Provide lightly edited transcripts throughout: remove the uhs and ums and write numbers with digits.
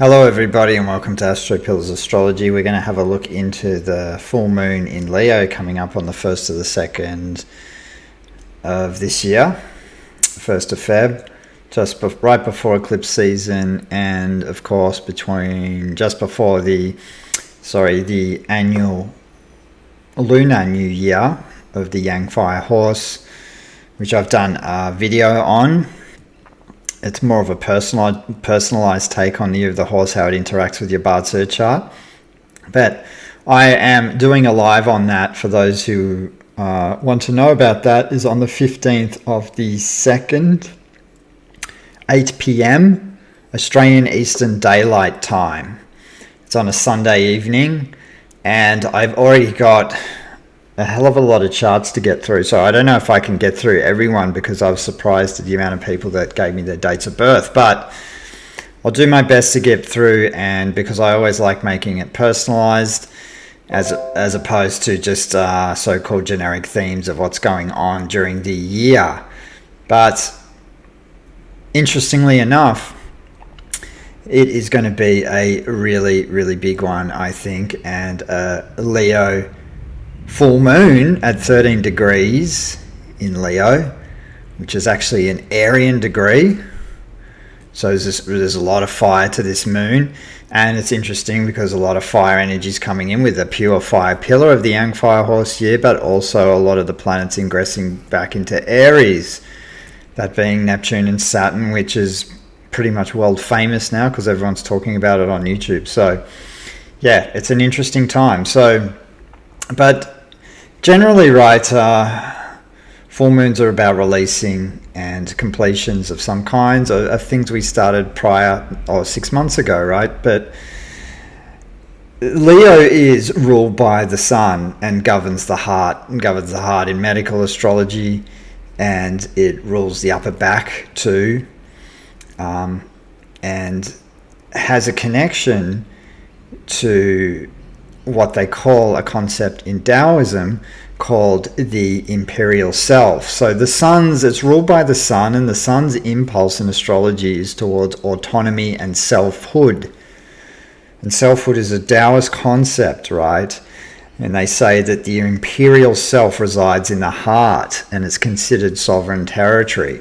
Hello everybody and welcome to Astrology. We're going to have a look into the full moon in Leo coming up on the 1st to the 2nd of this year, 1st of Feb, right before eclipse season, and of course just before the annual lunar new year of the Yang Fire Horse, which I've done a video on. It's more of a personalized take on the year of the horse, how it interacts with your Bardsur chart. But I am doing a live on that for those who want to know about that. Is on the 15th of the 2nd, 8 p.m. Australian Eastern Daylight Time. It's on a Sunday evening, and I've already got a hell of a lot of charts to get through, so I don't know if I can get through everyone because I was surprised at the amount of people that gave me their dates of birth, but I'll do my best to get through, and because I always like making it personalized as opposed to just so-called generic themes of what's going on during the year. But interestingly enough, it is going to be a really, really big one, I think, and Leo full moon at 13 degrees in Leo, which is actually an Aryan degree. So there's a lot of fire to this moon, and it's interesting because a lot of fire energy is coming in with a pure fire pillar of the Yang Fire Horse year, but also a lot of the planets ingressing back into Aries, that being Neptune and Saturn, which is pretty much world famous now because everyone's talking about it on YouTube. So yeah, it's an interesting time. But generally, right, full moons are about releasing and completions of some kinds of things we started prior or 6 months ago, right? But Leo is ruled by the sun and governs the heart in medical astrology, and it rules the upper back too, and has a connection to what they call a concept in Taoism called the imperial self. So it's ruled by the sun, and the sun's impulse in astrology is towards autonomy and selfhood. And selfhood is a Taoist concept, right? And they say that the imperial self resides in the heart and it's considered sovereign territory.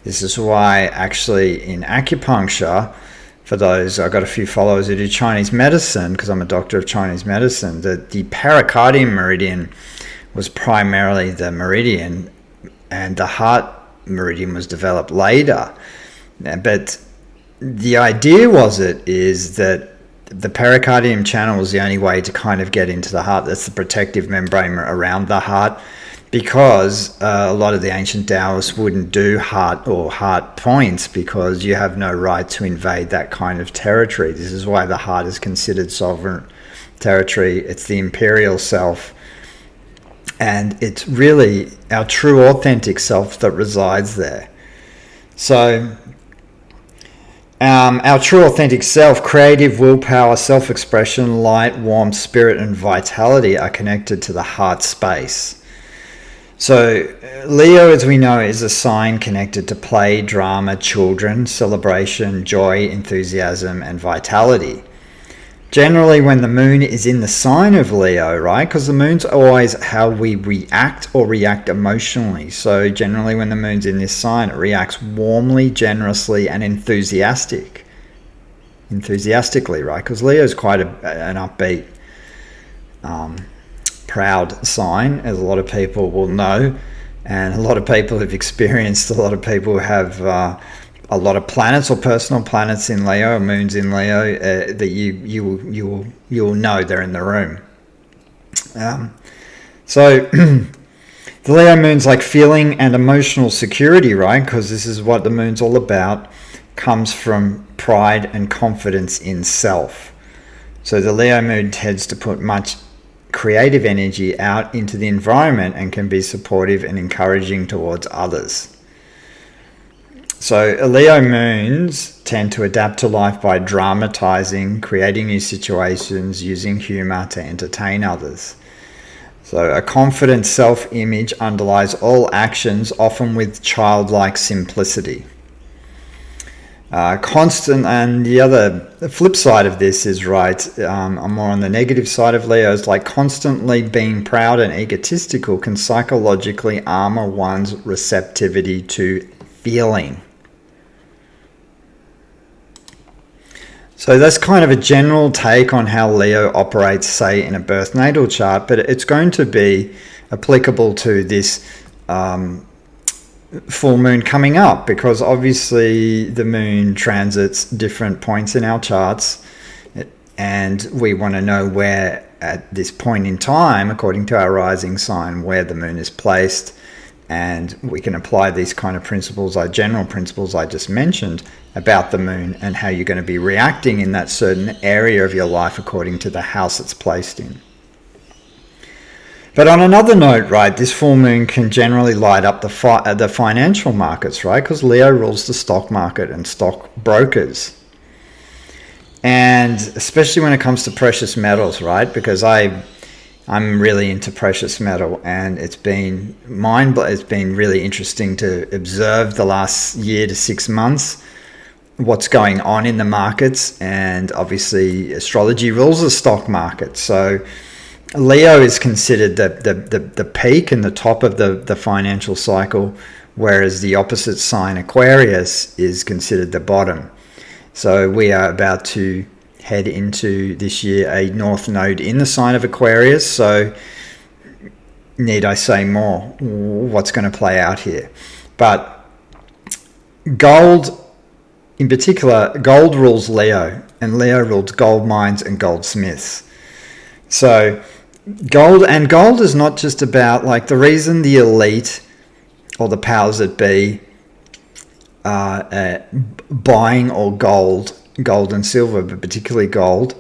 This is why actually in acupuncture, for those, I've got a few followers who do Chinese medicine, because I'm a doctor of Chinese medicine, that the pericardium meridian was primarily the meridian, and the heart meridian was developed later. But the idea is that the pericardium channel was the only way to kind of get into the heart. That's the protective membrane around the heart, because a lot of the ancient Taoists wouldn't do heart points because you have no right to invade that kind of territory. This is why the heart is considered sovereign territory. It's the imperial self, and it's really our true authentic self that resides there. So our true authentic self, creative willpower, self-expression, light, warmth, spirit, and vitality are connected to the heart space. So Leo, as we know, is a sign connected to play, drama, children, celebration, joy, enthusiasm, and vitality. Generally, when the moon is in the sign of Leo, right, because the moon's always how we react emotionally. So generally when the moon's in this sign, it reacts warmly, generously, and enthusiastically, right? Because Leo's quite an upbeat, proud sign, as a lot of people will know, and a lot of people have experienced. A lot of people have a lot of planets or personal planets in Leo, or moons in Leo, that you will know they're in the room. So the Leo moon's like feeling and emotional security, right? Because this is what the moon's all about. Comes from pride and confidence in self. So the Leo moon tends to put much creative energy out into the environment and can be supportive and encouraging towards others. So Leo moons tend to adapt to life by dramatizing, creating new situations, using humor to entertain others. So a confident self-image underlies all actions, often with childlike simplicity. Constant, and the flip side of this is, right, I'm more on the negative side of Leo's, like constantly being proud and egotistical can psychologically armor one's receptivity to feeling. So that's kind of a general take on how Leo operates, say, in a birth natal chart, but it's going to be applicable to this full moon coming up, because obviously the moon transits different points in our charts, and we want to know where at this point in time, according to our rising sign, where the moon is placed, and we can apply these kind of principles, general principles I just mentioned about the moon and how you're going to be reacting in that certain area of your life according to the house it's placed in. But on another note, right, this full moon can generally light up the financial markets, right? Because Leo rules the stock market and stock brokers. And especially when it comes to precious metals, right? Because I'm really into precious metal, and it's been really interesting to observe the last year to 6 months what's going on in the markets. And obviously astrology rules the stock market, so Leo is considered the peak and the top of the financial cycle, whereas the opposite sign, Aquarius, is considered the bottom. So we are about to head into this year a north node in the sign of Aquarius. So need I say more? What's going to play out here? But gold, in particular, gold rules Leo, and Leo rules gold mines and goldsmiths. So gold is not just about, like, the reason the elite or the powers that be are buying all gold and silver, but particularly gold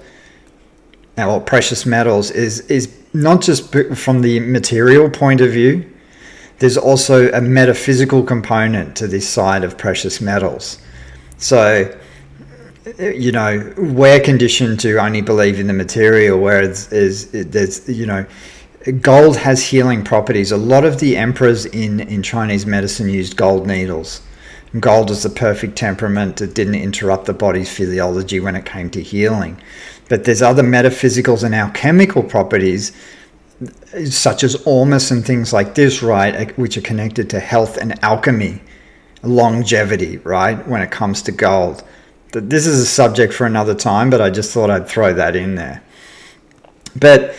or precious metals, is not just from the material point of view. There's also a metaphysical component to this side of precious metals. So, you know, we're conditioned to only believe in the material, whereas there's, you know, gold has healing properties. A lot of the emperors in Chinese medicine used gold needles. Gold is the perfect temperament. It didn't interrupt the body's physiology when it came to healing. But there's other metaphysicals and alchemical properties, such as ormus and things like this, right, which are connected to health and alchemy, longevity, right, when it comes to gold. This is a subject for another time, but I just thought I'd throw that in there. But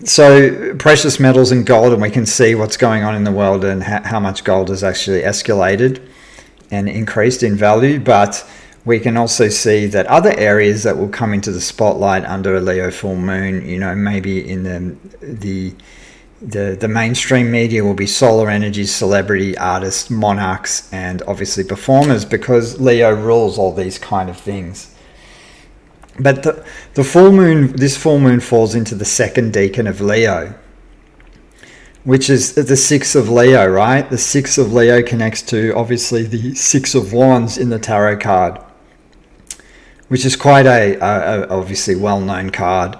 so precious metals and gold, and we can see what's going on in the world and how much gold has actually escalated and increased in value. But we can also see that other areas that will come into the spotlight under a Leo full moon, you know, maybe in the mainstream media will be solar energy, celebrity, artists, monarchs, and obviously performers, because Leo rules all these kind of things. But the full moon, this full moon falls into the second decan of Leo, which is the 6 of Leo, right? The 6 of Leo connects to, obviously, the 6 of Wands in the tarot card, which is quite a obviously well-known card.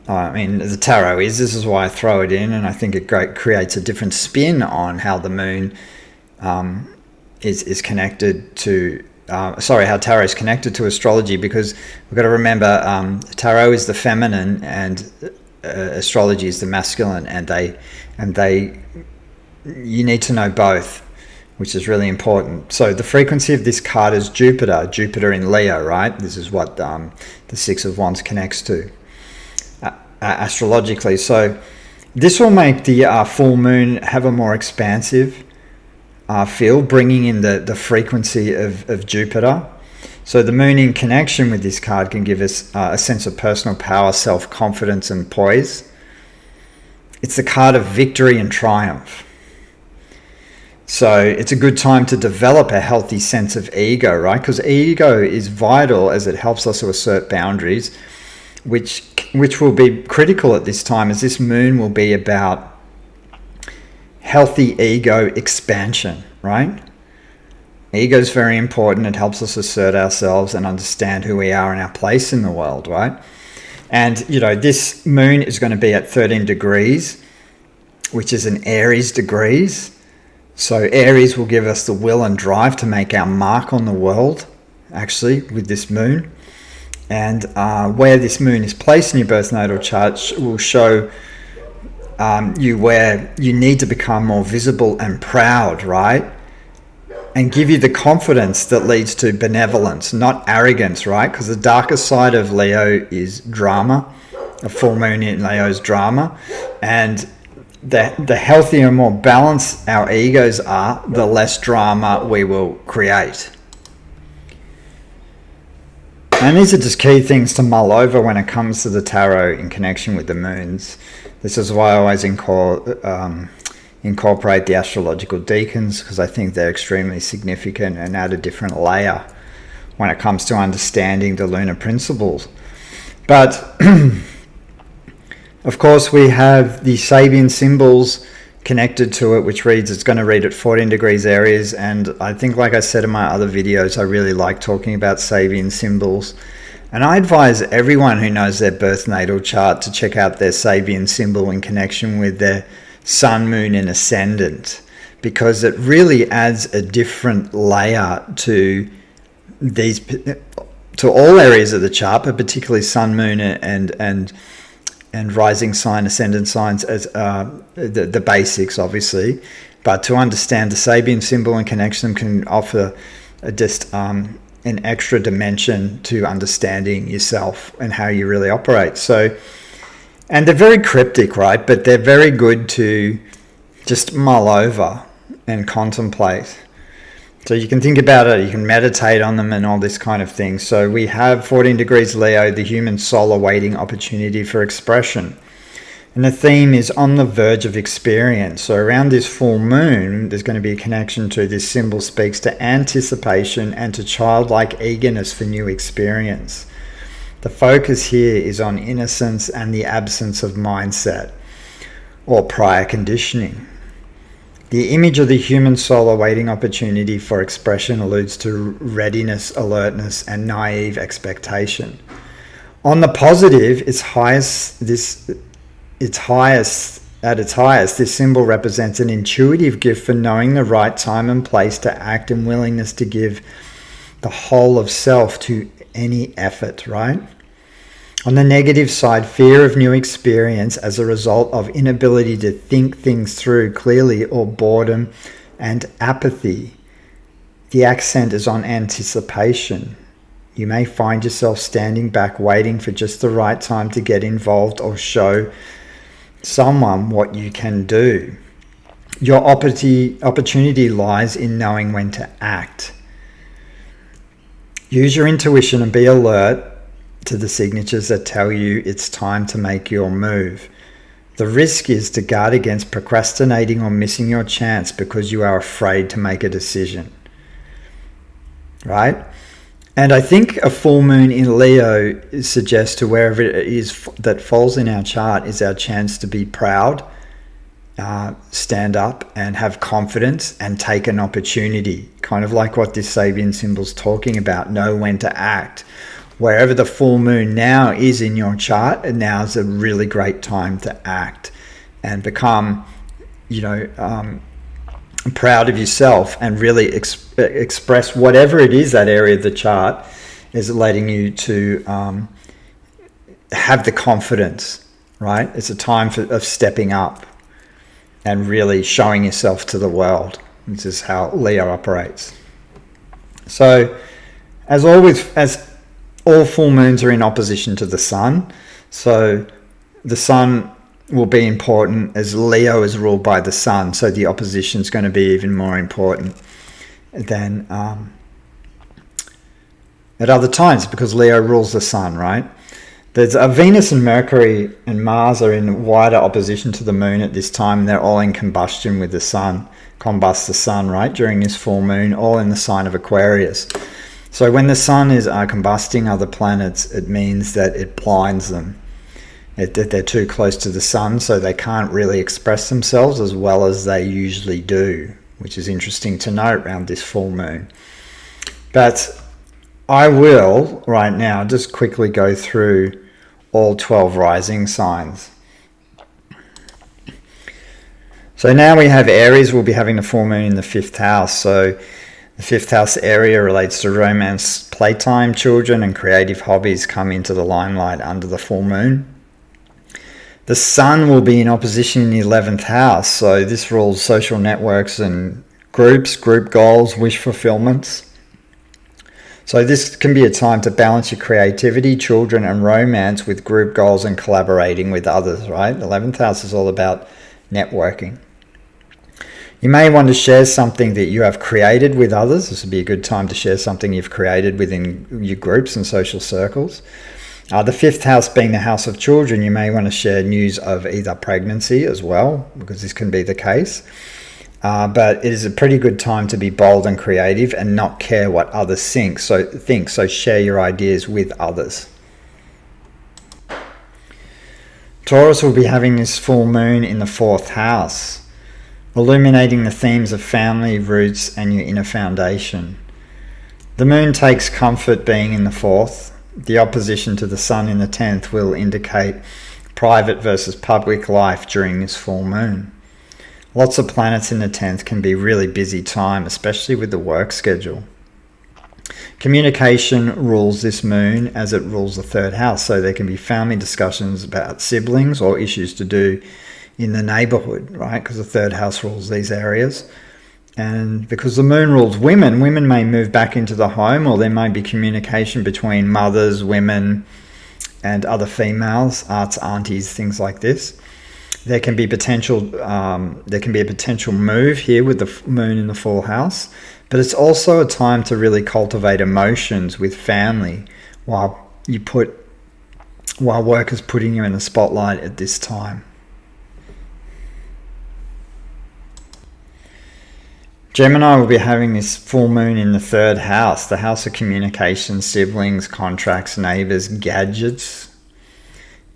I mean, the tarot this is why I throw it in, and I think it creates a different spin on how the moon is connected to, how tarot is connected to astrology, because we've got to remember tarot is the feminine and astrology is the masculine, and you need to know both, which is really important. So the frequency of this card is Jupiter in Leo, right? This is what the 6 of Wands connects to astrologically. So this will make the full moon have a more expansive feel, bringing in the frequency of Jupiter. So the moon in connection with this card can give us a sense of personal power, self-confidence, and poise. It's the card of victory and triumph. So it's a good time to develop a healthy sense of ego, right? Because ego is vital as it helps us to assert boundaries, which will be critical at this time, as this moon will be about healthy ego expansion, right? Ego is very important. It helps us assert ourselves and understand who we are and our place in the world, right? And, you know, this moon is going to be at 13 degrees, which is an Aries degrees. So Aries will give us the will and drive to make our mark on the world actually, with this moon. And where this moon is placed in your birth natal chart will show you where you need to become more visible and proud, right? And give you the confidence that leads to benevolence, not arrogance, right? Because the darker side of Leo is drama. A full moon in Leo is drama. And the healthier and more balanced our egos are, the less drama we will create. And these are just key things to mull over when it comes to the tarot in connection with the moons. This is why I always incorporate the astrological deacons, because I think they're extremely significant and add a different layer when it comes to understanding the lunar principles. But of course we have the Sabian symbols connected to it, which reads, it's going to read at 14 degrees Aries. And I think, like I said in my other videos, I really like talking about Sabian symbols. And I advise everyone who knows their birth natal chart to check out their Sabian symbol in connection with their sun, moon and ascendant, because it really adds a different layer to all areas of the chart, but particularly sun, moon and rising sign, ascendant signs as the basics, obviously. But to understand the Sabian symbol and connection can offer just an extra dimension to understanding yourself and how you really operate. So, and they're very cryptic, right? But they're very good to just mull over and contemplate. So you can think about it, you can meditate on them and all this kind of thing. So we have 14 degrees Leo, the human soul awaiting opportunity for expression. And the theme is on the verge of experience. So around this full moon, there's going to be a connection to this symbol speaks to anticipation and to childlike eagerness for new experience. The focus here is on innocence and the absence of mindset or prior conditioning. The image of the human soul awaiting opportunity for expression alludes to readiness, alertness, and naive expectation. On the positive, at its highest, this symbol represents an intuitive gift for knowing the right time and place to act and willingness to give the whole of self to any effort, right? On the negative side, fear of new experience as a result of inability to think things through clearly or boredom and apathy. The accent is on anticipation. You may find yourself standing back waiting for just the right time to get involved or show someone what you can do. Your opportunity lies in knowing when to act. Use your intuition and be alert to the signatures that tell you it's time to make your move. The risk is to guard against procrastinating or missing your chance because you are afraid to make a decision. Right? And I think a full moon in Leo suggests to wherever it is that falls in our chart is our chance to be proud, stand up and have confidence and take an opportunity. Kind of like what this Sabian symbol's talking about, know when to act. Wherever the full moon now is in your chart, and now is a really great time to act and become, proud of yourself and really express whatever it is that area of the chart is letting you to have the confidence, right? It's a time of stepping up and really showing yourself to the world. This is how Leo operates. So, as always, as all full moons are in opposition to the sun, so the sun will be important as Leo is ruled by the sun, so the opposition is going to be even more important than at other times because Leo rules the sun, right? There's Venus and Mercury and Mars are in wider opposition to the moon at this time. They're all in combustion with the sun, combust the sun, right, during this full moon, all in the sign of Aquarius. So when the sun is combusting other planets, it means that it blinds them. That they're too close to the sun, so they can't really express themselves as well as they usually do, which is interesting to note around this full moon. But I will, right now, just quickly go through all 12 rising signs. So now we have Aries will be having the full moon in the 5th house. So The 5th house area relates to romance, playtime, children, and creative hobbies come into the limelight under the full moon. The sun will be in opposition in the 11th house, so this rules social networks and groups, group goals, wish fulfillments. So this can be a time to balance your creativity, children, and romance with group goals and collaborating with others, right? The 11th house is all about networking. You may want to share something that you have created with others. This would be a good time to share something you've created within your groups and social circles. The 5th house being the house of children, you may want to share news of either pregnancy as well, because this can be the case. But it is a pretty good time to be bold and creative and not care what others think. So share your ideas with others. Taurus will be having this full moon in the 4th house, illuminating the themes of family, roots, and your inner foundation. The moon takes comfort being in the 4th. The opposition to the sun in the 10th will indicate private versus public life during this full moon. Lots of planets in the 10th can be really busy time, especially with the work schedule. Communication rules this moon as it rules the 3rd house, so there can be family discussions about siblings or issues to do in the neighborhood, right? Because the 3rd house rules these areas. And because the moon rules women may move back into the home, or there may be communication between mothers, women, and other females, aunts, aunties, things like this. There can be a potential move here with the moon in the full house, but it's also a time to really cultivate emotions with family while work is putting you in the spotlight at this time. Gemini will be having this full moon in the 3rd house, the house of communication, siblings, contracts, neighbors, gadgets,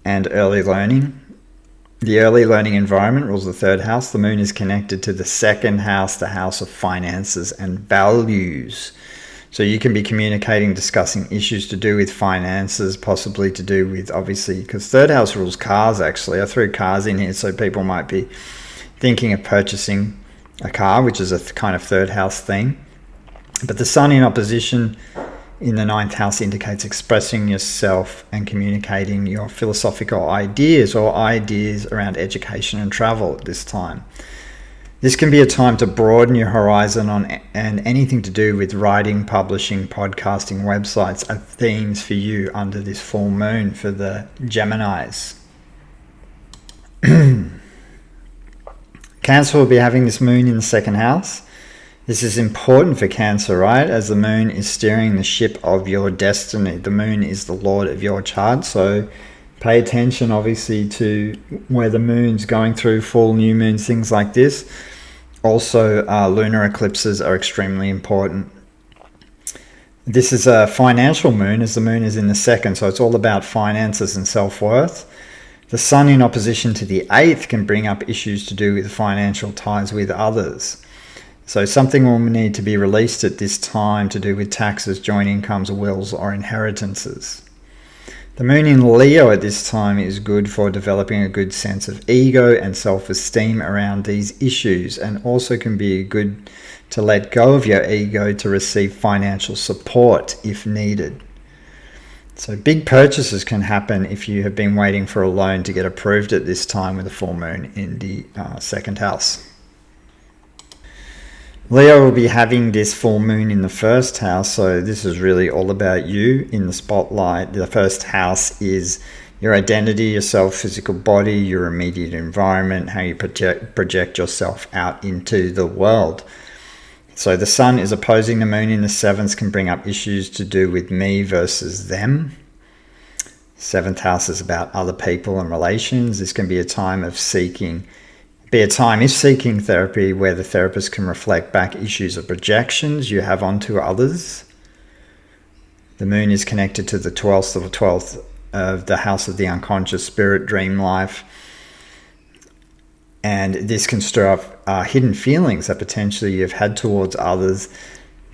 and early learning. The early learning environment rules the 3rd house. The moon is connected to the 2nd house, the house of finances and values. So you can be communicating, discussing issues to do with finances, possibly to do with, obviously, because 3rd house rules cars, actually. I threw cars in here, so people might be thinking of purchasing a car, which is a kind of 3rd house thing. But the sun in opposition in the 9th house indicates expressing yourself and communicating your philosophical ideas or ideas around education and travel at this time. This can be a time to broaden your horizon and anything to do with writing, publishing, podcasting, websites are themes for you under this full moon for the Geminis. Cancer will be having this moon in the 2nd house. This is important for Cancer, right? As the moon is steering the ship of your destiny. The moon is the lord of your chart, so pay attention, obviously, to where the moon's going through, full, new moons, things like this. Also, lunar eclipses are extremely important. This is a financial moon, as the moon is in the 2nd, so it's all about finances and self-worth. The sun in opposition to the 8th can bring up issues to do with financial ties with others. So something will need to be released at this time to do with taxes, joint incomes, wills, or inheritances. The moon in Leo at this time is good for developing a good sense of ego and self-esteem around these issues, and also can be good to let go of your ego to receive financial support if needed. So big purchases can happen if you have been waiting for a loan to get approved at this time with a full moon in the 2nd house. Leo will be having this full moon in the 1st house, so this is really all about you in the spotlight. The 1st house is your identity, your self-physical body, your immediate environment, how you project yourself out into the world. So the sun is opposing the moon in the 7th, can bring up issues to do with me versus them. 7th house is about other people and relations. This can be a time of seeking therapy where the therapist can reflect back issues of projections you have onto others. The moon is connected to the 12th of the house of the unconscious, spirit, dream life. And this can stir up hidden feelings that potentially you've had towards others,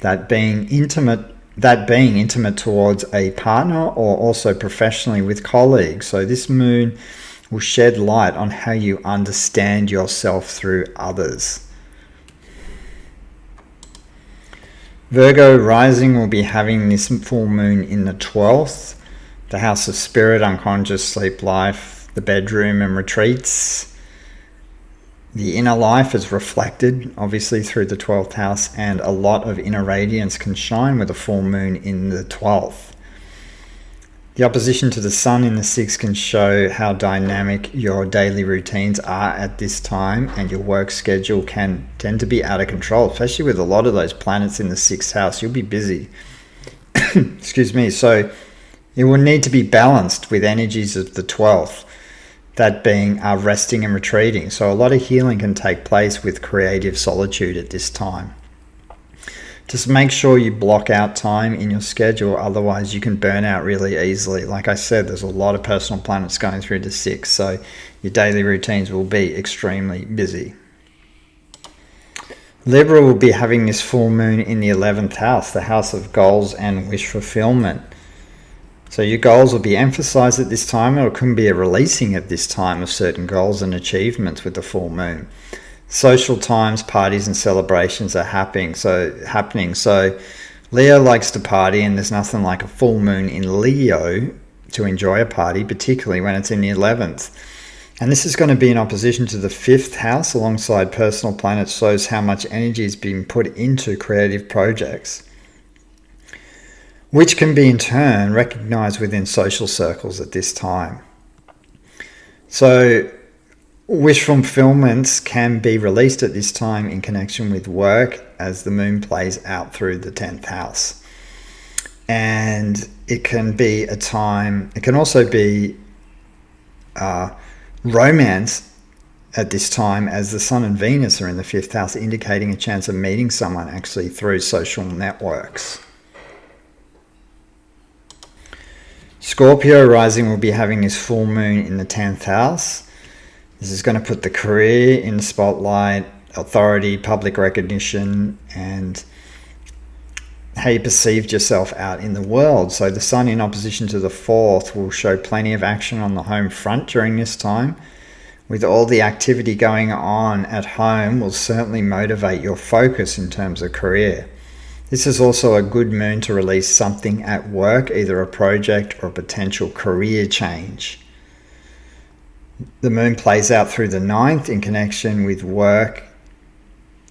that being intimate towards a partner or also professionally with colleagues. So this moon will shed light on how you understand yourself through others. Virgo rising will be having this full moon in the 12th, the house of spirit, unconscious, sleep life, the bedroom and retreats. The inner life is reflected obviously through the 12th house, and a lot of inner radiance can shine with a full moon in the 12th. The opposition to the sun in the 6th can show how dynamic your daily routines are at this time, and your work schedule can tend to be out of control, especially with a lot of those planets in the 6th house. You'll be busy. Excuse me. So it will need to be balanced with energies of the 12th, that being resting and retreating. So a lot of healing can take place with creative solitude at this time. Just make sure you block out time in your schedule, otherwise you can burn out really easily. Like I said, there's a lot of personal planets going through the 6th, so your daily routines will be extremely busy. Libra will be having this full moon in the 11th house, the house of goals and wish fulfillment. So your goals will be emphasized at this time, or it can be a releasing at this time of certain goals and achievements with the full moon. Social times, parties and celebrations are happening. So Leo likes to party, and there's nothing like a full moon in Leo to enjoy a party, particularly when it's in the 11th. And this is going to be in opposition to the 5th house alongside personal planets, shows how much energy is being put into creative projects, which can be in turn recognized within social circles at this time. So wish fulfillments can be released at this time in connection with work as the moon plays out through the 10th house. And it can be a time, it can also be romance at this time, as the Sun and Venus are in the 5th house, indicating a chance of meeting someone actually through social networks. Scorpio rising will be having this full moon in the 10th house. This is going to put the career in the spotlight, authority, public recognition, and how you perceived yourself out in the world. So the Sun in opposition to the 4th will show plenty of action on the home front during this time. With all the activity going on at home, will certainly motivate your focus in terms of career. This is also a good moon to release something at work, either a project or a potential career change. The moon plays out through the 9th in connection with work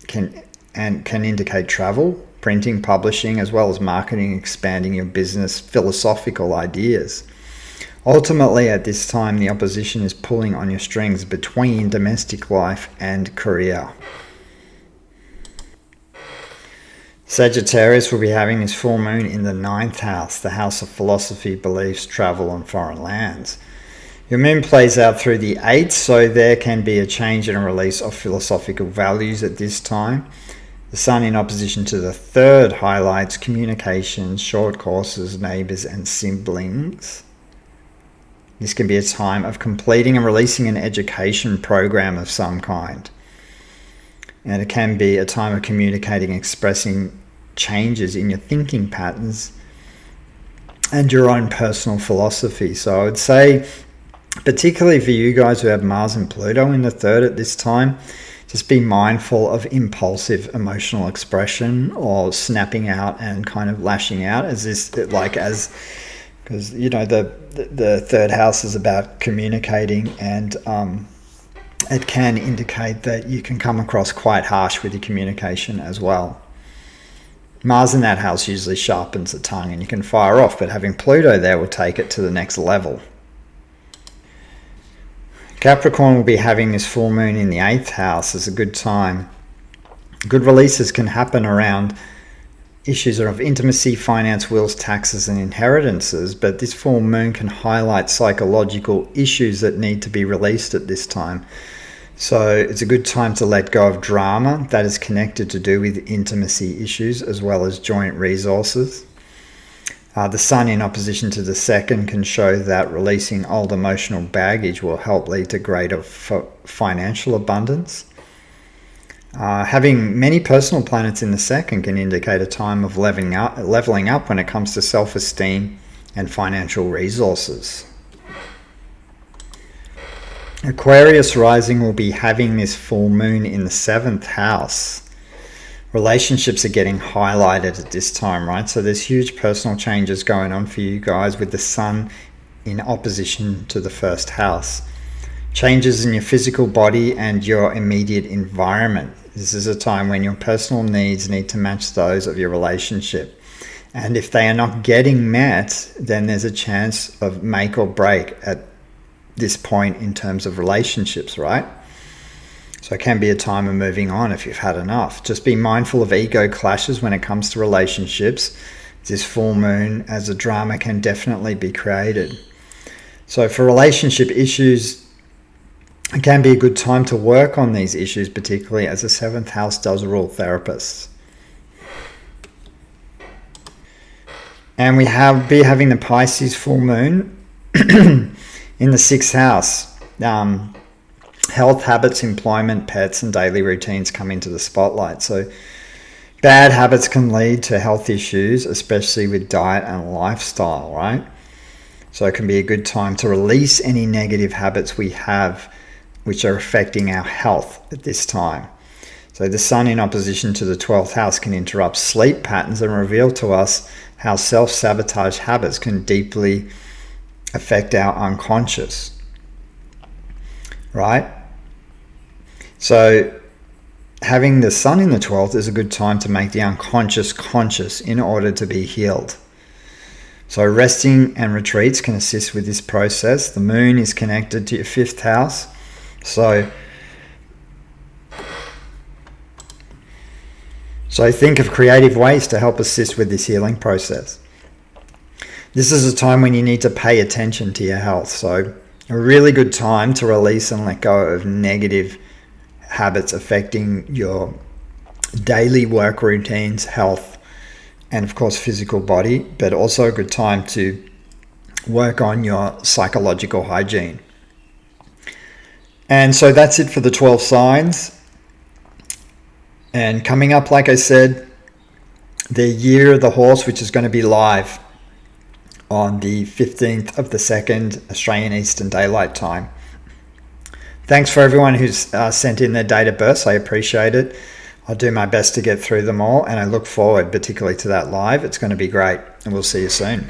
can indicate travel, printing, publishing, as well as marketing, expanding your business, philosophical ideas. Ultimately, at this time, the opposition is pulling on your strings between domestic life and career. Sagittarius will be having his full moon in the 9th house, the house of philosophy, beliefs, travel, and foreign lands. Your moon plays out through the 8th, so there can be a change and a release of philosophical values at this time. The Sun in opposition to the 3rd highlights communications, short courses, neighbours and siblings. This can be a time of completing and releasing an education program of some kind. And it can be a time of communicating, expressing changes in your thinking patterns and your own personal philosophy. So I would say, particularly for you guys who have Mars and Pluto in the 3rd at this time, just be mindful of impulsive emotional expression or snapping out and kind of lashing out, because you know the 3rd house is about communicating, and it can indicate that you can come across quite harsh with your communication as well. Mars in that house usually sharpens the tongue and you can fire off, but having Pluto there will take it to the next level. Capricorn will be having this full moon in the 8th house. It's a good time. Good releases can happen around issues of intimacy, finance, wills, taxes, and inheritances, but this full moon can highlight psychological issues that need to be released at this time. So it's a good time to let go of drama that is connected to do with intimacy issues as well as joint resources. The Sun in opposition to the 2nd can show that releasing old emotional baggage will help lead to greater financial abundance. Having many personal planets in the 2nd can indicate a time of leveling up when it comes to self-esteem and financial resources. Aquarius rising will be having this full moon in the 7th house, relationships are getting highlighted at this time, right? So there's huge personal changes going on for you guys with the sun in opposition to the first house. Changes in your physical body and your immediate environment. This is a time when your personal needs need to match those of your relationship. And if they are not getting met, then there's a chance of make or break at this point in terms of relationships, right? So it can be a time of moving on if you've had enough. Just be mindful of ego clashes when it comes to relationships. This full moon, as a drama, can definitely be created. So for relationship issues, it can be a good time to work on these issues, particularly as the 7th house does rule therapists. And we be having the Pisces full moon in the 6th house. Health, habits, employment, pets, and daily routines come into the spotlight. So bad habits can lead to health issues, especially with diet and lifestyle, right? So it can be a good time to release any negative habits we have which are affecting our health at this time. So the sun in opposition to the 12th house can interrupt sleep patterns and reveal to us how self-sabotage habits can deeply affect our unconscious, right? So having the sun in the 12th is a good time to make the unconscious conscious in order to be healed. So resting and retreats can assist with this process. The moon is connected to your 5th house. So think of creative ways to help assist with this healing process. This is a time when you need to pay attention to your health. So a really good time to release and let go of negative habits affecting your daily work routines, health, and of course physical body, but also a good time to work on your psychological hygiene. And so that's it for the 12 signs. And coming up, like I said, the Year of the Horse, which is going to be live on the 15th of the 2nd, Australian Eastern Daylight Time. Thanks for everyone who's sent in their date of birth. I appreciate it. I'll do my best to get through them all, and I look forward particularly to that live. It's going to be great, and we'll see you soon.